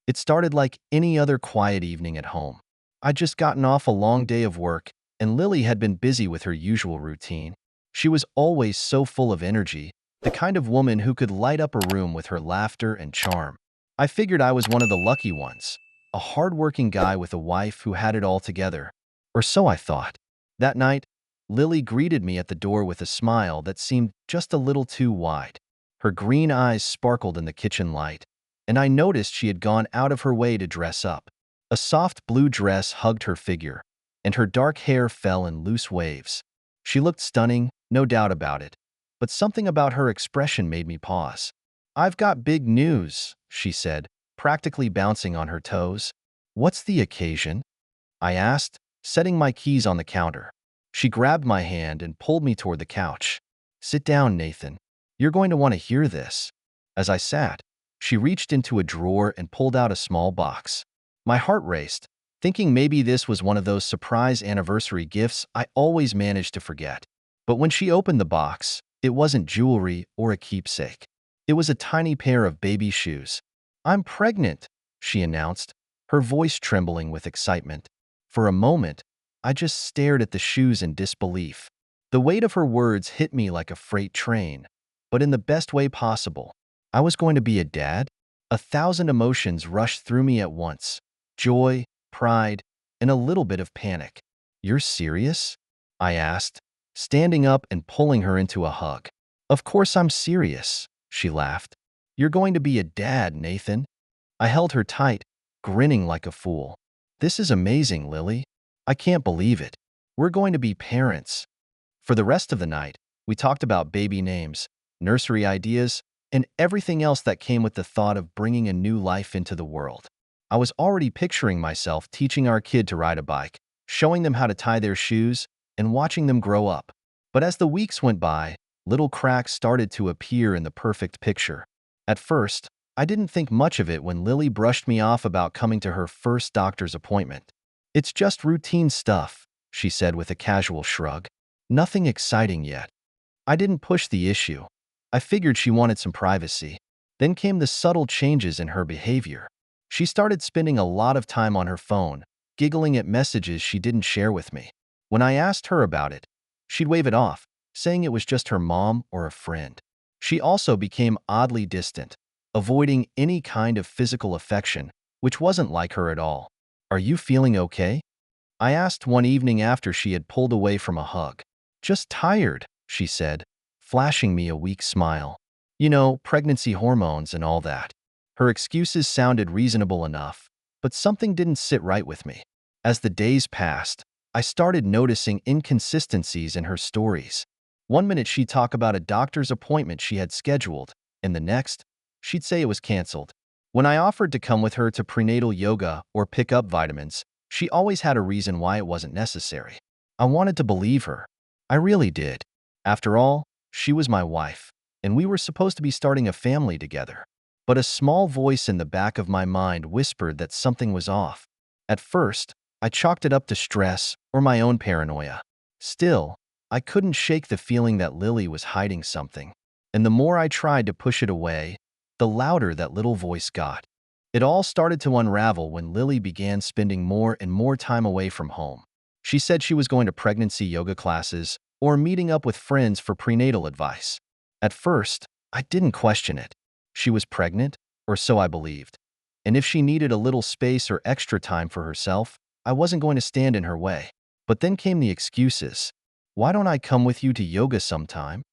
It started like any other quiet evening at home. I'd just gotten off a long day of work, and Lily had been busy with her usual routine. She was always so full of energy, the kind of woman who could light up a room with her laughter and charm. I figured I was one of the lucky ones, a hard-working guy with a wife who had it all together. Or so I thought. That night, Lily greeted me at the door with a smile that seemed just a little too wide. Her green eyes sparkled in the kitchen light, and I noticed she had gone out of her way to dress up. A soft blue dress hugged her figure, and her dark hair fell in loose waves. She looked stunning, no doubt about it, but something about her expression made me pause. "I've got big news," she said, practically bouncing on her toes. "What's the occasion?" I asked, setting my keys on the counter. She grabbed my hand and pulled me toward the couch. "Sit down, Nathan. You're going to want to hear this." As I sat, she reached into a drawer and pulled out a small box. My heart raced, thinking maybe this was one of those surprise anniversary gifts I always manage to forget. But when she opened the box, it wasn't jewelry or a keepsake. It was a tiny pair of baby shoes. "I'm pregnant," she announced, her voice trembling with excitement. For a moment, I just stared at the shoes in disbelief. The weight of her words hit me like a freight train, but in the best way possible. I was going to be a dad? 1,000 emotions rushed through me at once. Joy, pride, and a little bit of panic. "You're serious?" I asked, standing up and pulling her into a hug. "Of course I'm serious," she laughed. "You're going to be a dad, Nathan." I held her tight, grinning like a fool. "This is amazing, Lily. I can't believe it. We're going to be parents." For the rest of the night, we talked about baby names, nursery ideas, and everything else that came with the thought of bringing a new life into the world. I was already picturing myself teaching our kid to ride a bike, showing them how to tie their shoes, and watching them grow up. But as the weeks went by, little cracks started to appear in the perfect picture. At first, I didn't think much of it when Lily brushed me off about coming to her first doctor's appointment. "It's just routine stuff," she said with a casual shrug. "Nothing exciting yet." I didn't push the issue. I figured she wanted some privacy. Then came the subtle changes in her behavior. She started spending a lot of time on her phone, giggling at messages she didn't share with me. When I asked her about it, she'd wave it off, saying it was just her mom or a friend. She also became oddly distant, avoiding any kind of physical affection, which wasn't like her at all. "Are you feeling okay?" I asked one evening after she had pulled away from a hug. "Just tired," she said, flashing me a weak smile. "You know, pregnancy hormones and all that." Her excuses sounded reasonable enough, but something didn't sit right with me. As the days passed, I started noticing inconsistencies in her stories. One minute she'd talk about a doctor's appointment she had scheduled, and the next, she'd say it was canceled. When I offered to come with her to prenatal yoga or pick up vitamins, she always had a reason why it wasn't necessary. I wanted to believe her. I really did. After all, she was my wife, and we were supposed to be starting a family together. But a small voice in the back of my mind whispered that something was off. At first, I chalked it up to stress or my own paranoia. Still, I couldn't shake the feeling that Lily was hiding something. And the more I tried to push it away, the louder that little voice got. It all started to unravel when Lily began spending more and more time away from home. She said she was going to pregnancy yoga classes or meeting up with friends for prenatal advice. At first, I didn't question it. She was pregnant, or so I believed. And if she needed a little space or extra time for herself, I wasn't going to stand in her way. But then came the excuses. "Why don't I come with you to yoga sometime?"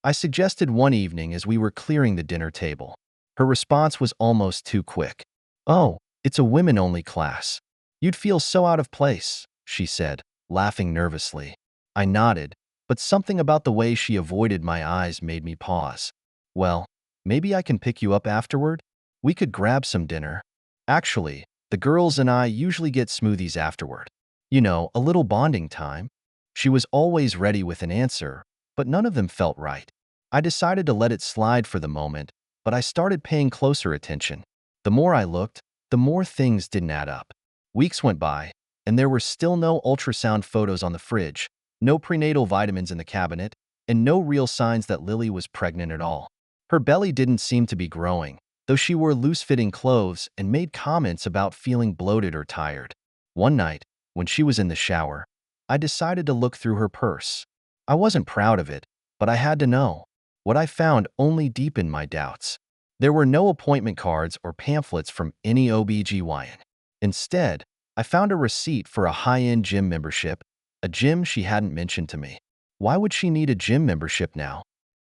I suggested one evening as we were clearing the dinner table. Her response was almost too quick. "Oh, it's a women-only class. You'd feel so out of place," she said, laughing nervously. I nodded, but something about the way she avoided my eyes made me pause. "Well, maybe I can pick you up afterward? We could grab some dinner." Actually, the girls and I usually get smoothies afterward. You know, a little bonding time. She was always ready with an answer, but none of them felt right. I decided to let it slide for the moment, but I started paying closer attention. The more I looked, the more things didn't add up. Weeks went by, and there were still no ultrasound photos on the fridge, no prenatal vitamins in the cabinet, and no real signs that Lily was pregnant at all. Her belly didn't seem to be growing, though she wore loose-fitting clothes and made comments about feeling bloated or tired. One night, when she was in the shower, I decided to look through her purse. I wasn't proud of it, but I had to know. What I found only deepened my doubts. There were no appointment cards or pamphlets from any OBGYN. Instead, I found a receipt for a high-end gym membership, a gym she hadn't mentioned to me. Why would she need a gym membership now?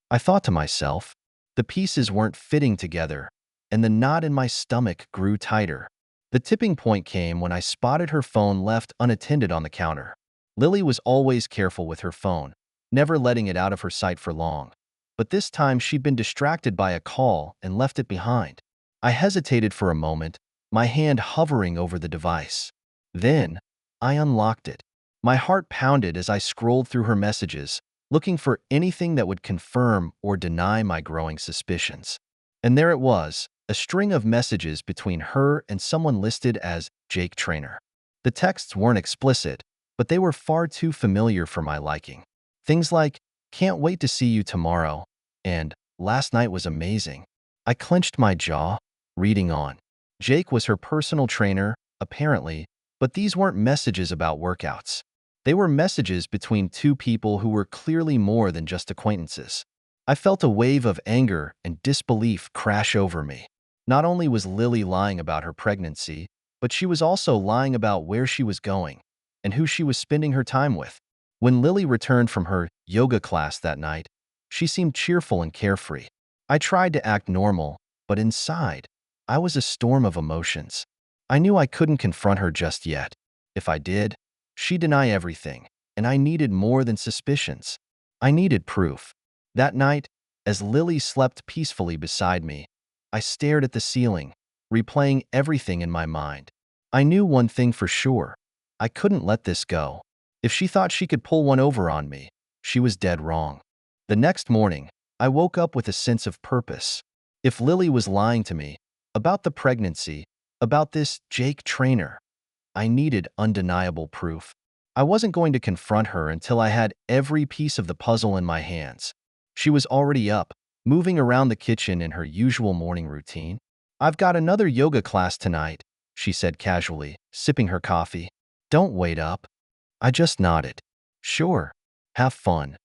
I thought to myself. The pieces weren't fitting together, and the knot in my stomach grew tighter. The tipping point came when I spotted her phone left unattended on the counter. Lily was always careful with her phone, never letting it out of her sight for long. But this time she'd been distracted by a call and left it behind. I hesitated for a moment, my hand hovering over the device. Then, I unlocked it. My heart pounded as I scrolled through her messages, looking for anything that would confirm or deny my growing suspicions. And there it was, a string of messages between her and someone listed as Jake Trainer. The texts weren't explicit, but they were far too familiar for my liking. Things like, "Can't wait to see you tomorrow," and "Last night was amazing." I clenched my jaw, reading on. Jake was her personal trainer, apparently, but these weren't messages about workouts. They were messages between two people who were clearly more than just acquaintances. I felt a wave of anger and disbelief crash over me. Not only was Lily lying about her pregnancy, but she was also lying about where she was going and who she was spending her time with. When Lily returned from her yoga class that night, she seemed cheerful and carefree. I tried to act normal, but inside, I was a storm of emotions. I knew I couldn't confront her just yet. If I did, she'd deny everything, and I needed more than suspicions. I needed proof. That night, as Lily slept peacefully beside me, I stared at the ceiling, replaying everything in my mind. I knew one thing for sure. I couldn't let this go. If she thought she could pull one over on me, she was dead wrong. The next morning, I woke up with a sense of purpose. If Lily was lying to me about the pregnancy, about this Jake Trainer, I needed undeniable proof. I wasn't going to confront her until I had every piece of the puzzle in my hands. She was already up, moving around the kitchen in her usual morning routine. "I've got another yoga class tonight," she said casually, sipping her coffee. "Don't wait up." I just nodded. "Sure. Have fun."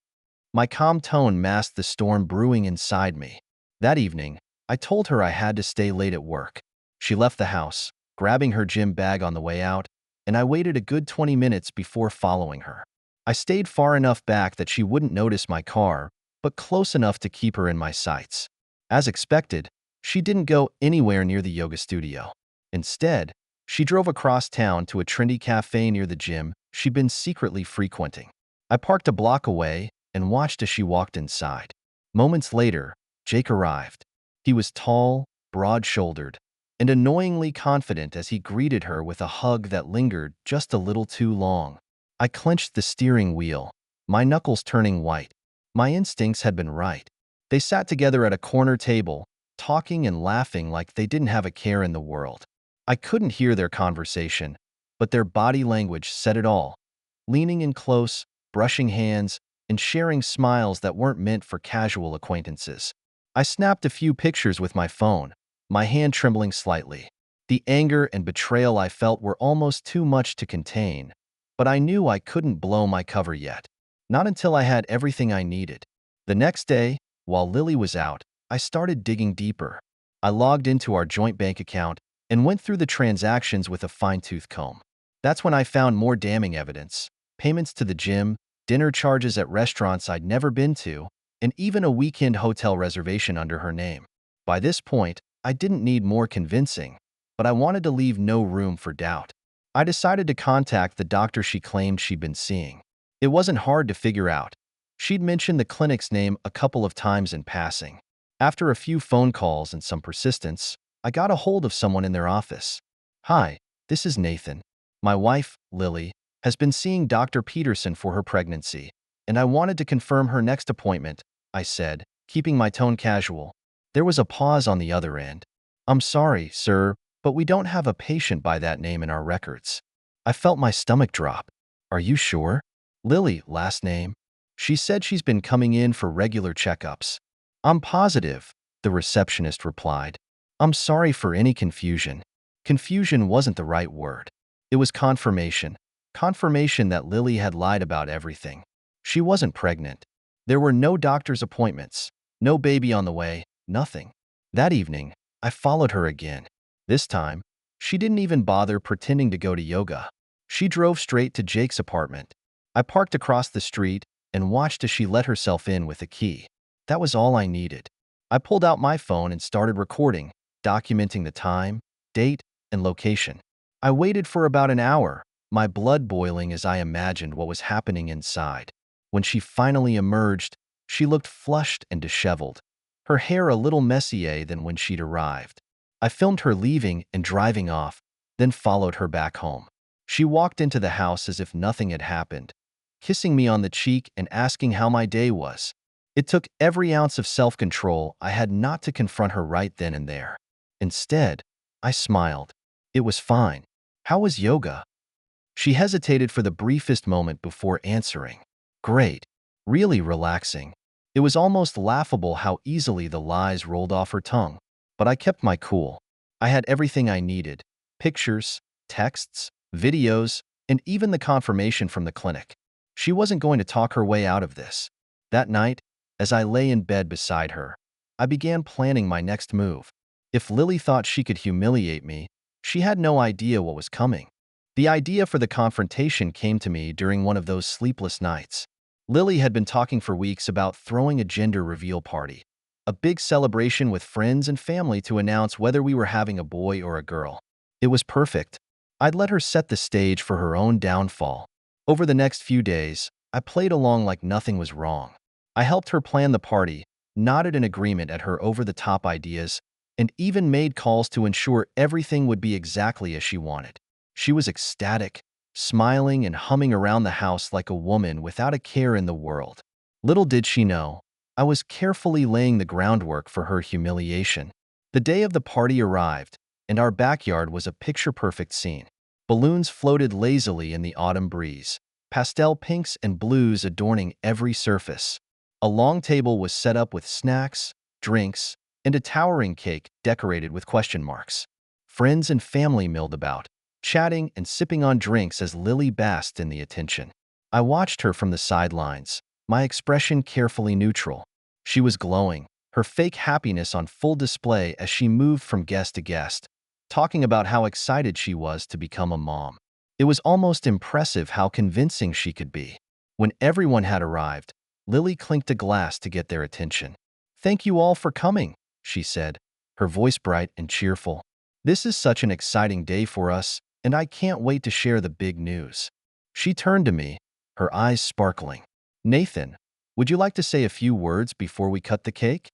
My calm tone masked the storm brewing inside me. That evening, I told her I had to stay late at work. She left the house, grabbing her gym bag on the way out, and I waited a good 20 minutes before following her. I stayed far enough back that she wouldn't notice my car, but close enough to keep her in my sights. As expected, she didn't go anywhere near the yoga studio. Instead, she drove across town to a trendy cafe near the gym she'd been secretly frequenting. I parked a block away and watched as she walked inside. Moments later, Jake arrived. He was tall, broad-shouldered, and annoyingly confident as he greeted her with a hug that lingered just a little too long. I clenched the steering wheel, my knuckles turning white. My instincts had been right. They sat together at a corner table, talking and laughing like they didn't have a care in the world. I couldn't hear their conversation, but their body language said it all. Leaning in close, brushing hands, and sharing smiles that weren't meant for casual acquaintances. I snapped a few pictures with my phone, my hand trembling slightly. The anger and betrayal I felt were almost too much to contain, but I knew I couldn't blow my cover yet. Not until I had everything I needed. The next day, while Lily was out, I started digging deeper. I logged into our joint bank account and went through the transactions with a fine-tooth comb. That's when I found more damning evidence: payments to the gym, dinner charges at restaurants I'd never been to, and even a weekend hotel reservation under her name. By this point, I didn't need more convincing, but I wanted to leave no room for doubt. I decided to contact the doctor she claimed she'd been seeing. It wasn't hard to figure out. She'd mentioned the clinic's name a couple of times in passing. After a few phone calls and some persistence, I got a hold of someone in their office. "Hi, this is Nathan. My wife, Lily, has been seeing Dr. Peterson for her pregnancy, and I wanted to confirm her next appointment," I said, keeping my tone casual. There was a pause on the other end. "I'm sorry, sir, but we don't have a patient by that name in our records." I felt my stomach drop. "Are you sure?" "Lily, last name. She said she's been coming in for regular checkups." "I'm positive," the receptionist replied. I'm sorry for any confusion. Confusion wasn't the right word. It was confirmation. Confirmation that Lily had lied about everything. She wasn't pregnant. There were no doctor's appointments, no baby on the way, nothing. That evening, I followed her again. This time, she didn't even bother pretending to go to yoga. She drove straight to Jake's apartment. I parked across the street and watched as she let herself in with a key. That was all I needed. I pulled out my phone and started recording, documenting the time, date, and location. I waited for about an hour, my blood boiling as I imagined what was happening inside. When she finally emerged, she looked flushed and disheveled, her hair a little messier than when she'd arrived. I filmed her leaving and driving off, then followed her back home. She walked into the house as if nothing had happened, kissing me on the cheek and asking how my day was. It took every ounce of self-control I had not to confront her right then and there. Instead, I smiled. It was fine. How was yoga? She hesitated for the briefest moment before answering. Great. Really relaxing. It was almost laughable how easily the lies rolled off her tongue. But I kept my cool. I had everything I needed. Pictures, texts, videos, and even the confirmation from the clinic. She wasn't going to talk her way out of this. That night, as I lay in bed beside her, I began planning my next move. If Lily thought she could humiliate me, she had no idea what was coming. The idea for the confrontation came to me during one of those sleepless nights. Lily had been talking for weeks about throwing a gender reveal party, a big celebration with friends and family to announce whether we were having a boy or a girl. It was perfect. I'd let her set the stage for her own downfall. Over the next few days, I played along like nothing was wrong. I helped her plan the party, nodded in agreement at her over-the-top ideas, and even made calls to ensure everything would be exactly as she wanted. She was ecstatic, smiling and humming around the house like a woman without a care in the world. Little did she know, I was carefully laying the groundwork for her humiliation. The day of the party arrived, and our backyard was a picture-perfect scene. Balloons floated lazily in the autumn breeze, pastel pinks and blues adorning every surface. A long table was set up with snacks, drinks, and a towering cake decorated with question marks. Friends and family milled about, chatting and sipping on drinks as Lily basked in the attention. I watched her from the sidelines, my expression carefully neutral. She was glowing, her fake happiness on full display as she moved from guest to guest, talking about how excited she was to become a mom. It was almost impressive how convincing she could be. When everyone had arrived, Lily clinked a glass to get their attention. "Thank you all for coming," she said, her voice bright and cheerful. "This is such an exciting day for us, and I can't wait to share the big news." She turned to me, her eyes sparkling. "Nathan, would you like to say a few words before we cut the cake?"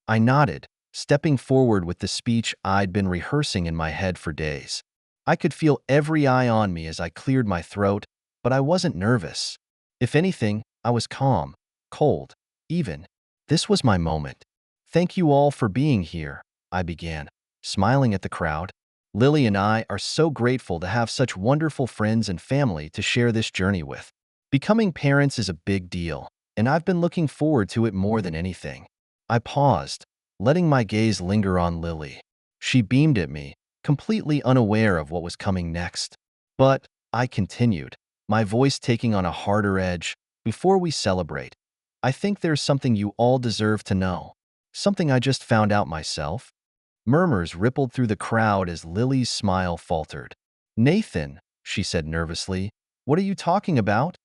I nodded, stepping forward with the speech I'd been rehearsing in my head for days. I could feel every eye on me as I cleared my throat, but I wasn't nervous. If anything, I was calm, cold, even. This was my moment. "Thank you all for being here," I began, smiling at the crowd. "Lily and I are so grateful to have such wonderful friends and family to share this journey with. Becoming parents is a big deal, and I've been looking forward to it more than anything." I paused, letting my gaze linger on Lily. She beamed at me, completely unaware of what was coming next. "But," I continued, my voice taking on a harder edge, "before we celebrate, I think there's something you all deserve to know. Something I just found out myself." Murmurs rippled through the crowd as Lily's smile faltered. "Nathan," she said nervously, "what are you talking about?"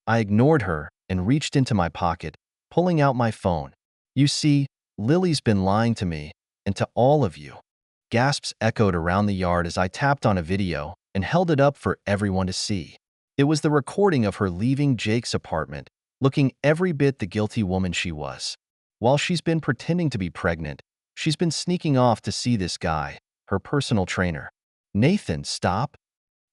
I ignored her and reached into my pocket, pulling out my phone. "You see, Lily's been lying to me, and to all of you." Gasps echoed around the yard as I tapped on a video and held it up for everyone to see. It was the recording of her leaving Jake's apartment, looking every bit the guilty woman she was. While she's been pretending to be pregnant, she's been sneaking off to see this guy, her personal trainer. "Nathan, stop!"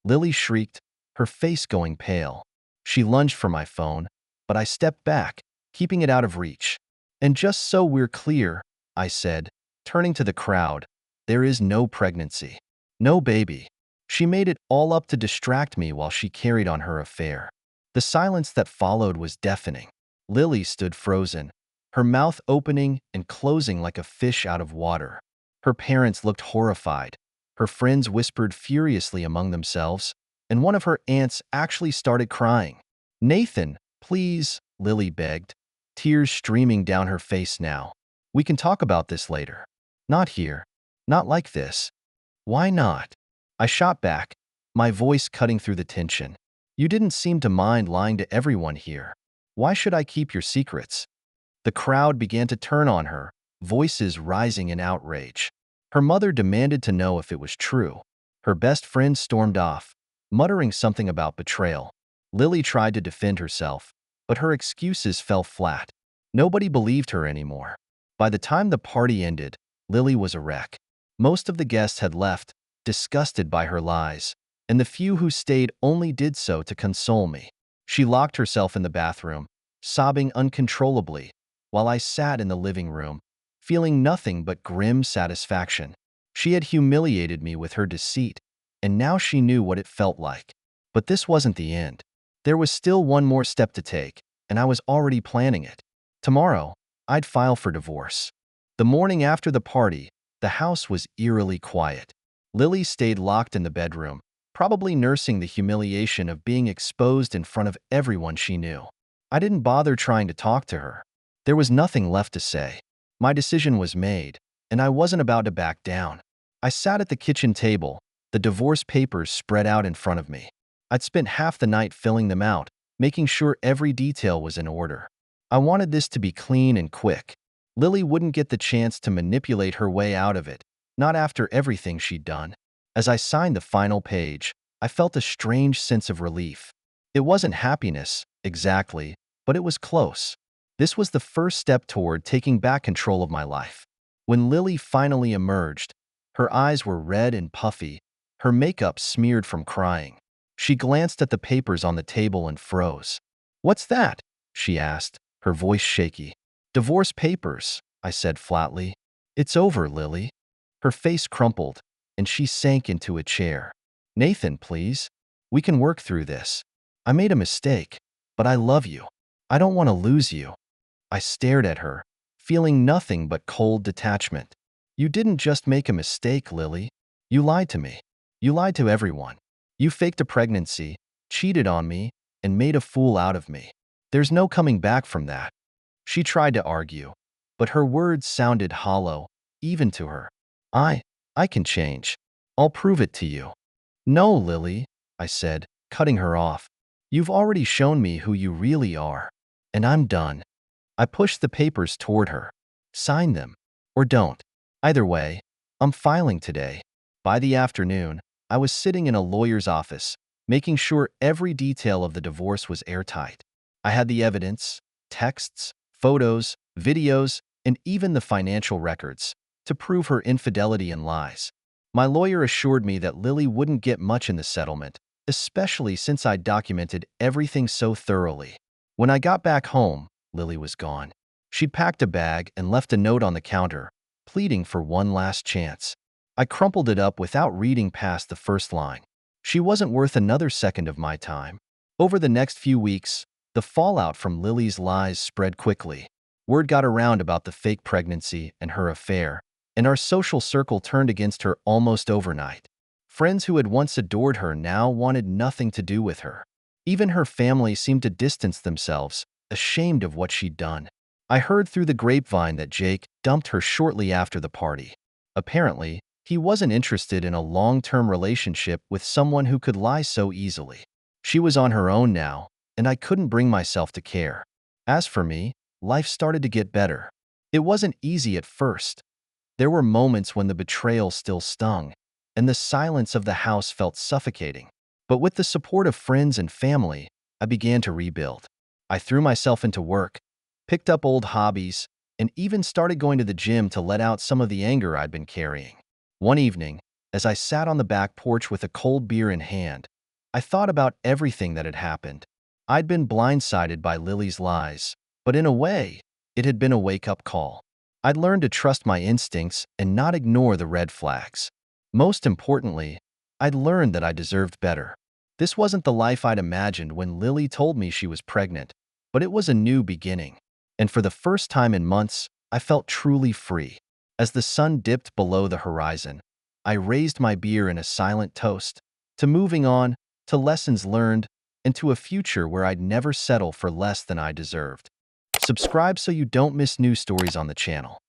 Lily shrieked, her face going pale. She lunged for my phone, but I stepped back, keeping it out of reach. "And just so we're clear," I said, turning to the crowd, "there is no pregnancy. No baby." She made it all up to distract me while she carried on her affair. The silence that followed was deafening. Lily stood frozen, her mouth opening and closing like a fish out of water. Her parents looked horrified. Her friends whispered furiously among themselves, and one of her aunts actually started crying. "Nathan, please," Lily begged, tears streaming down her face now. "We can talk about this later." "Not here. Not like this." "Why not?" I shot back, my voice cutting through the tension. "You didn't seem to mind lying to everyone here. Why should I keep your secrets?" The crowd began to turn on her, voices rising in outrage. Her mother demanded to know if it was true. Her best friend stormed off, muttering something about betrayal. Lily tried to defend herself, but her excuses fell flat. Nobody believed her anymore. By the time the party ended, Lily was a wreck. Most of the guests had left, disgusted by her lies, and the few who stayed only did so to console me. She locked herself in the bathroom, sobbing uncontrollably, while I sat in the living room, feeling nothing but grim satisfaction. She had humiliated me with her deceit, and now she knew what it felt like. But this wasn't the end. There was still one more step to take, and I was already planning it. Tomorrow, I'd file for divorce. The morning after the party, the house was eerily quiet. Lily stayed locked in the bedroom, probably nursing the humiliation of being exposed in front of everyone she knew. I didn't bother trying to talk to her. There was nothing left to say. My decision was made, and I wasn't about to back down. I sat at the kitchen table, the divorce papers spread out in front of me. I'd spent half the night filling them out, making sure every detail was in order. I wanted this to be clean and quick. Lily wouldn't get the chance to manipulate her way out of it, not after everything she'd done. As I signed the final page, I felt a strange sense of relief. It wasn't happiness, exactly, but it was close. This was the first step toward taking back control of my life. When Lily finally emerged, her eyes were red and puffy, her makeup smeared from crying. She glanced at the papers on the table and froze. "What's that?" she asked, her voice shaky. "Divorce papers," I said flatly. "It's over, Lily." Her face crumpled, and she sank into a chair. "Nathan, please. We can work through this. I made a mistake, but I love you. I don't want to lose you." I stared at her, feeling nothing but cold detachment. "You didn't just make a mistake, Lily. You lied to me. You lied to everyone. You faked a pregnancy, cheated on me, and made a fool out of me. There's no coming back from that." She tried to argue, but her words sounded hollow, even to her. I can change. I'll prove it to you." "No, Lily," I said, cutting her off. "You've already shown me who you really are, and I'm done." I pushed the papers toward her. "Sign them, or don't. Either way, I'm filing today." By the afternoon, I was sitting in a lawyer's office, making sure every detail of the divorce was airtight. I had the evidence, texts, photos, videos, and even the financial records to prove her infidelity and lies. My lawyer assured me that Lily wouldn't get much in the settlement, especially since I'd documented everything so thoroughly. When I got back home, Lily was gone. She'd packed a bag and left a note on the counter, pleading for one last chance. I crumpled it up without reading past the first line. She wasn't worth another second of my time. Over the next few weeks, the fallout from Lily's lies spread quickly. Word got around about the fake pregnancy and her affair, and our social circle turned against her almost overnight. Friends who had once adored her now wanted nothing to do with her. Even her family seemed to distance themselves, ashamed of what she'd done. I heard through the grapevine that Jake dumped her shortly after the party. Apparently, he wasn't interested in a long-term relationship with someone who could lie so easily. She was on her own now, and I couldn't bring myself to care. As for me, life started to get better. It wasn't easy at first. There were moments when the betrayal still stung, and the silence of the house felt suffocating. But with the support of friends and family, I began to rebuild. I threw myself into work, picked up old hobbies, and even started going to the gym to let out some of the anger I'd been carrying. One evening, as I sat on the back porch with a cold beer in hand, I thought about everything that had happened. I'd been blindsided by Lily's lies, but in a way, it had been a wake-up call. I'd learned to trust my instincts and not ignore the red flags. Most importantly, I'd learned that I deserved better. This wasn't the life I'd imagined when Lily told me she was pregnant, but it was a new beginning. And for the first time in months, I felt truly free. As the sun dipped below the horizon, I raised my beer in a silent toast to moving on, to lessons learned, and to a future where I'd never settle for less than I deserved. Subscribe so you don't miss new stories on the channel.